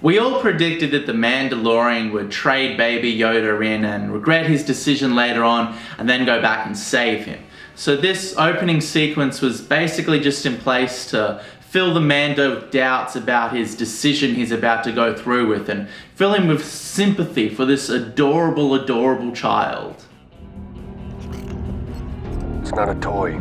We all predicted that the Mandalorian would trade Baby Yoda in and regret his decision later on and then go back and save him. So this opening sequence was basically just in place to fill the Mando with doubts about his decision he's about to go through with and fill him with sympathy for this adorable, adorable child. It's not a toy.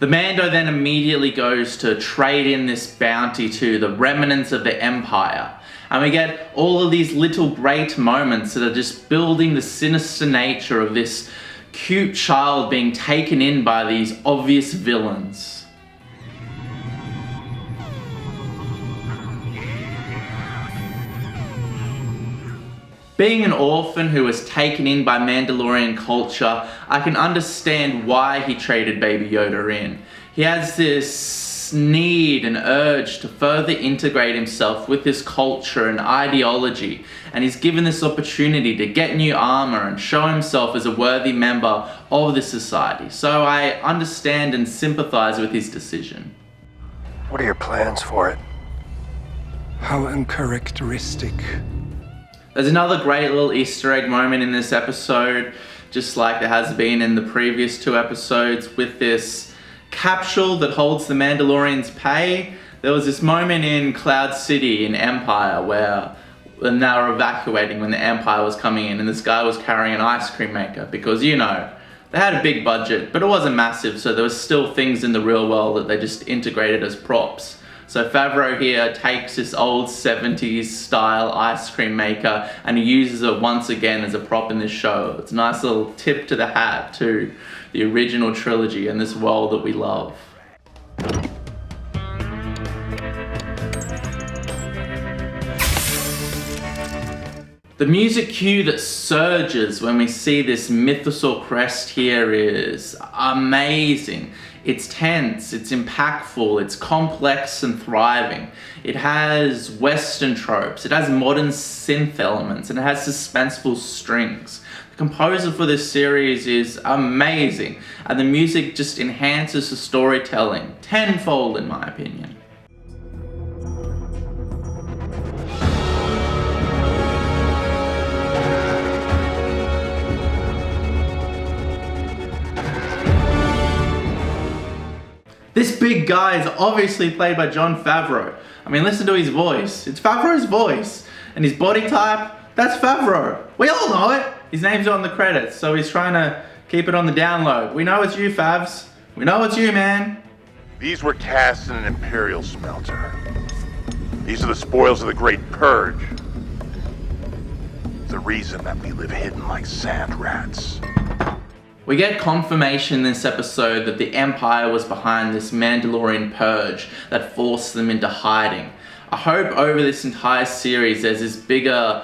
The Mando then immediately goes to trade in this bounty to the remnants of the Empire. And we get all of these little great moments that are just building the sinister nature of this cute child being taken in by these obvious villains. Being an orphan who was taken in by Mandalorian culture, I can understand why he traded Baby Yoda in. He has this need and urge to further integrate himself with this culture and ideology, and he's given this opportunity to get new armour and show himself as a worthy member of the society. So I understand and sympathise with his decision. What are your plans for it? How uncharacteristic. There's another great little Easter egg moment in this episode, just like there has been in the previous two episodes, with this capsule that holds the Mandalorian's pay. There was this moment in Cloud City in Empire where when they were evacuating when the Empire was coming in, and this guy was carrying an ice cream maker because, you know, they had a big budget, but it wasn't massive, so there was still things in the real world that they just integrated as props. So Favreau here takes this old 70s style ice cream maker and he uses it once again as a prop in this show. It's a nice little tip to the hat to the original trilogy and this world that we love. The music cue that surges when we see this mythosaur crest here is amazing. It's tense, it's impactful, it's complex and thriving. It has Western tropes, it has modern synth elements, and it has suspenseful strings. The composer for this series is amazing, and the music just enhances the storytelling tenfold in my opinion. This big guy is obviously played by Jon Favreau. I mean, listen to his voice. It's Favreau's voice. And his body type, that's Favreau. We all know it. His name's on the credits, so he's trying to keep it on the download. We know it's you, Favs. We know it's you, man. These were cast in an Imperial smelter. These are the spoils of the Great Purge. The reason that we live hidden like sand rats. We get confirmation in this episode that the Empire was behind this Mandalorian purge that forced them into hiding. I hope over this entire series there's this bigger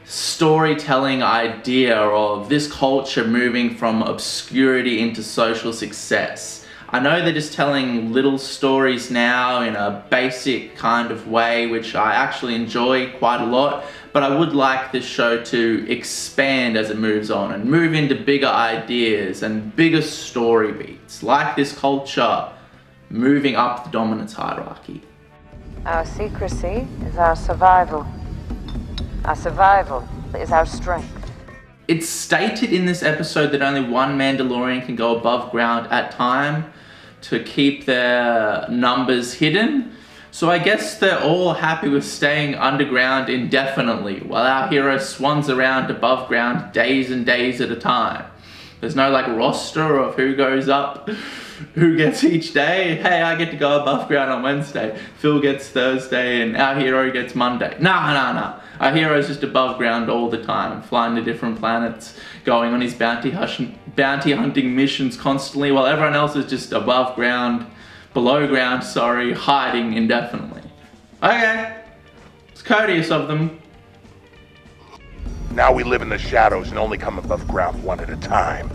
storytelling idea of this culture moving from obscurity into social success. I know they're just telling little stories now in a basic kind of way, which I actually enjoy quite a lot, but I would like this show to expand as it moves on and move into bigger ideas and bigger story beats, like this culture moving up the dominance hierarchy. Our secrecy is our survival. Our survival is our strength. It's stated in this episode that only one Mandalorian can go above ground at a time to keep their numbers hidden. So I guess they're all happy with staying underground indefinitely while our hero swans around above ground days and days at a time. There's no like roster of who goes up, who gets each day. Hey, I get to go above ground on Wednesday. Phil gets Thursday and our hero gets Monday. Nah. Our hero's just above ground all the time, flying to different planets, going on his bounty hunting missions constantly, while everyone else is just below ground, hiding indefinitely. Okay, it's courteous of them. Now we live in the shadows and only come above ground one at a time.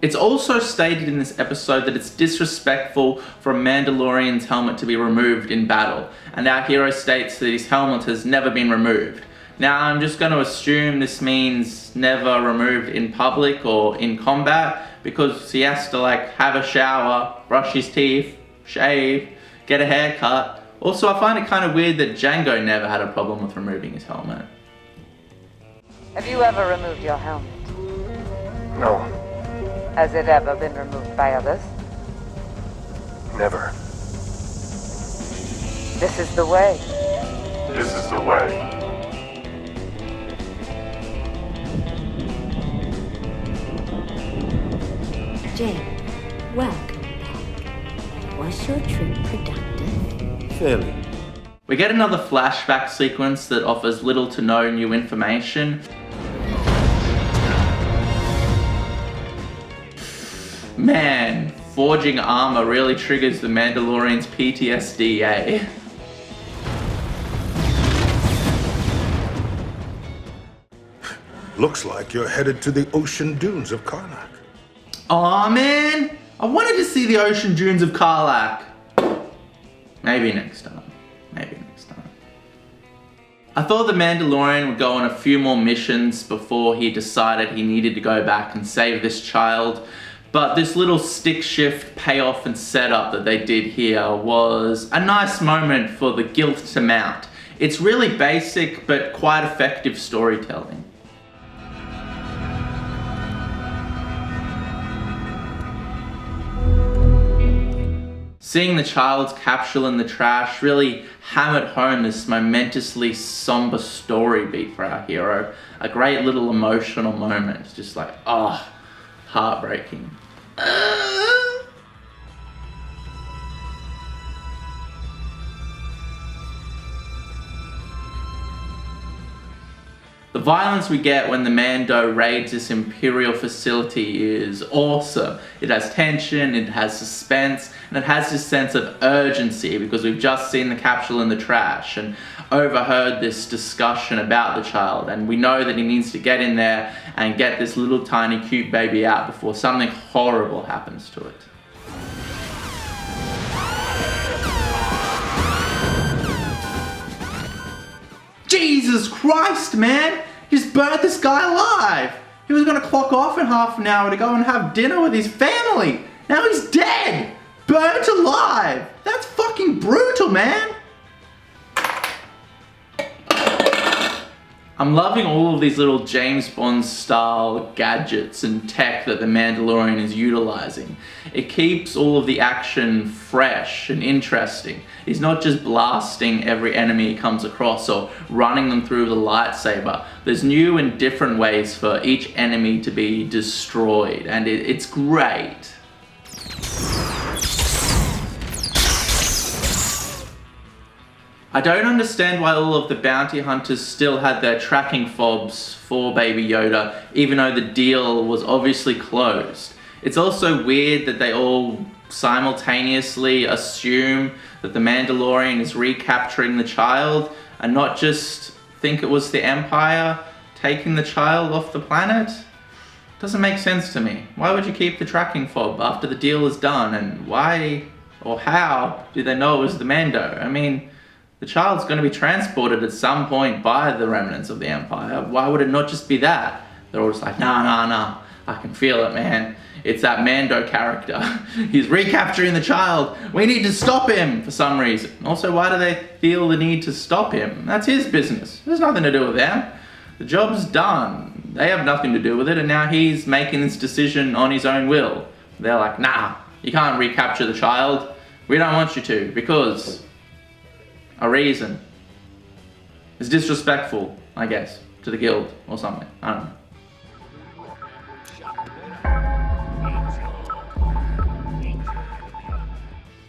It's also stated in this episode that it's disrespectful for a Mandalorian's helmet to be removed in battle, and our hero states that his helmet has never been removed. Now I'm just going to assume this means never removed in public or in combat, because he has to like have a shower, brush his teeth, shave, get a haircut. Also, I find it kind of weird that Django never had a problem with removing his helmet. Have you ever removed your helmet? No, Has it ever been removed by others? never. This is the way. This is the way. Jane, welcome back. Was your trip productive? Fairly. We get another flashback sequence that offers little to no new information. Man, forging armor really triggers the Mandalorian's PTSD, eh? Looks like you're headed to the ocean dunes of Karnak. Aw, man! I wanted to see the ocean dunes of Karlak. Maybe next time. Maybe next time. I thought the Mandalorian would go on a few more missions before he decided he needed to go back and save this child. But this little stick shift payoff and setup that they did here was a nice moment for the guilt to mount. It's really basic but quite effective storytelling. Seeing the child's capsule in the trash really hammered home this momentously somber story beat for our hero. A great little emotional moment, just like, oh, heartbreaking. The violence we get when the Mando raids this Imperial facility is awesome. It has tension, it has suspense, and it has this sense of urgency because we've just seen the capsule in the trash and overheard this discussion about the child, and we know that he needs to get in there and get this little tiny cute baby out before something horrible happens to it. Jesus Christ, man! He just burnt this guy alive! He was gonna clock off in half an hour to go and have dinner with his family! Now he's dead! Burnt alive! That's fucking brutal, man! I'm loving all of these little James Bond style gadgets and tech that the Mandalorian is utilizing. It keeps all of the action fresh and interesting. He's not just blasting every enemy he comes across or running them through the lightsaber. There's new and different ways for each enemy to be destroyed, and it's great. I don't understand why all of the bounty hunters still had their tracking fobs for Baby Yoda, even though the deal was obviously closed. It's also weird that they all simultaneously assume that the Mandalorian is recapturing the child and not just think it was the Empire taking the child off the planet. Doesn't make sense to me. Why would you keep the tracking fob after the deal is done, and why or how do they know it was the Mando? I mean, the child's going to be transported at some point by the remnants of the Empire. Why would it not just be that? They're all just like, nah, I can feel it, man. It's that Mando character. He's recapturing the child. We need to stop him for some reason. Also, why do they feel the need to stop him? That's his business. There's nothing to do with them. The job's done. They have nothing to do with it, and now he's making this decision on his own will. They're like, nah, you can't recapture the child. We don't want you to, because a reason. It's disrespectful, I guess, to the guild or something. I don't know.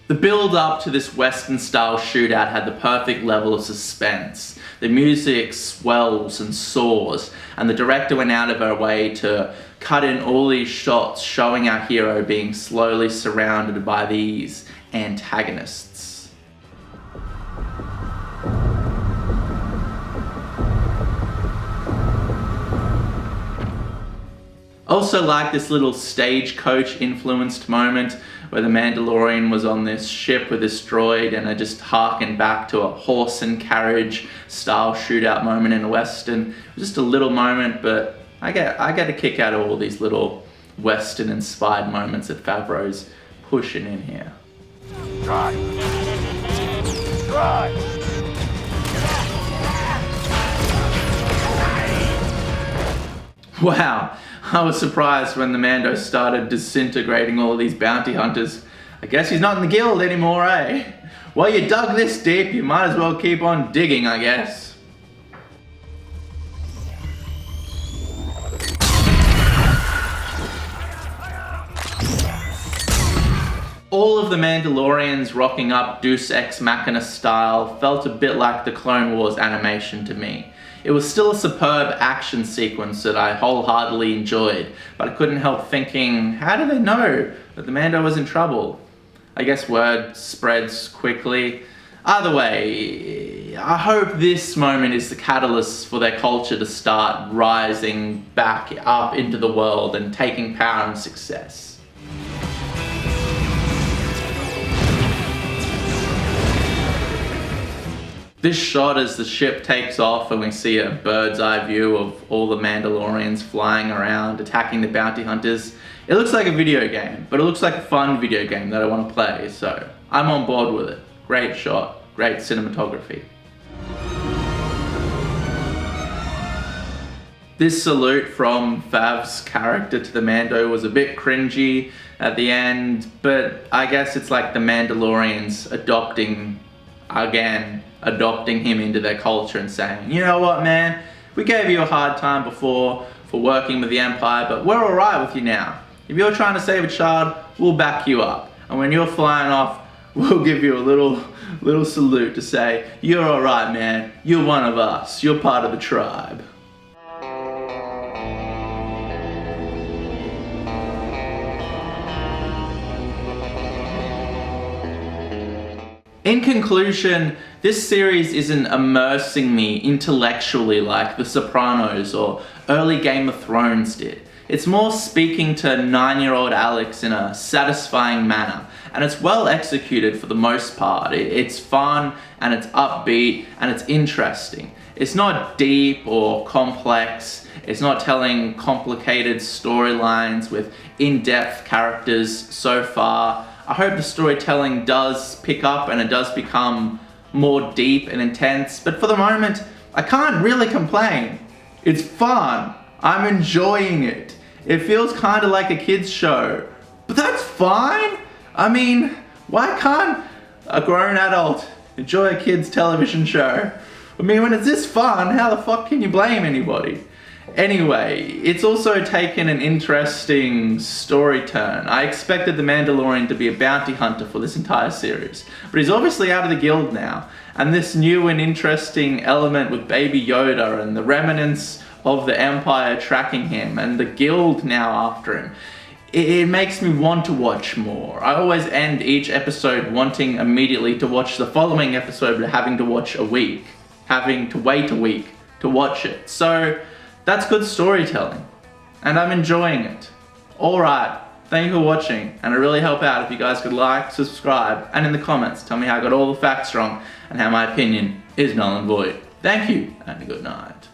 The build up to this Western style shootout had the perfect level of suspense. The music swells and soars, and the director went out of her way to cut in all these shots showing our hero being slowly surrounded by these antagonists. Also like this little stagecoach influenced moment where the Mandalorian was on this ship with this droid, and I just harkened back to a horse and carriage style shootout moment in a Western. It was just a little moment, but I get a kick out of all these little Western inspired moments that Favreau's pushing in here. God. Try! Wow, I was surprised when the Mando started disintegrating all of these bounty hunters. I guess he's not in the guild anymore, eh? Well, you dug this deep, you might as well keep on digging, I guess. All of the Mandalorians rocking up Deus Ex Machina style felt a bit like the Clone Wars animation to me. It was still a superb action sequence that I wholeheartedly enjoyed, but I couldn't help thinking, how do they know that the Mando was in trouble? I guess word spreads quickly. Either way, I hope this moment is the catalyst for their culture to start rising back up into the world and taking power and success. This shot as the ship takes off and we see a bird's eye view of all the Mandalorians flying around, attacking the bounty hunters. It looks like a video game, but it looks like a fun video game that I want to play, so I'm on board with it. Great shot, great cinematography. This salute from Fav's character to the Mando was a bit cringy at the end, but I guess it's like the Mandalorians adopting him into their culture and saying, you know what, man, we gave you a hard time before for working with the Empire, but we're alright with you now. If you're trying to save a child, we'll back you up. And when you're flying off, we'll give you a little salute to say, you're alright, man, you're one of us, you're part of the tribe. In conclusion, this series isn't immersing me intellectually like The Sopranos or early Game of Thrones did. It's more speaking to 9-year-old Alex in a satisfying manner, and it's well executed for the most part. It's fun, and it's upbeat, and it's interesting. It's not deep or complex. It's not telling complicated storylines with in-depth characters so far. I hope the storytelling does pick up and it does become more deep and intense, but for the moment, I can't really complain. It's fun. I'm enjoying it. It feels kind of like a kid's show, but that's fine. I mean, why can't a grown adult enjoy a kid's television show? I mean, when it's this fun, how the fuck can you blame anybody? Anyway, it's also taken an interesting story turn. I expected the Mandalorian to be a bounty hunter for this entire series, but he's obviously out of the guild now, and this new and interesting element with Baby Yoda and the remnants of the Empire tracking him and the guild now after him, it makes me want to watch more. I always end each episode wanting immediately to watch the following episode, but having to wait a week to watch it. So that's good storytelling, and I'm enjoying it. Alright, thank you for watching, and it really help out if you guys could like, subscribe, and in the comments tell me how I got all the facts wrong and how my opinion is null and void. Thank you, and good night.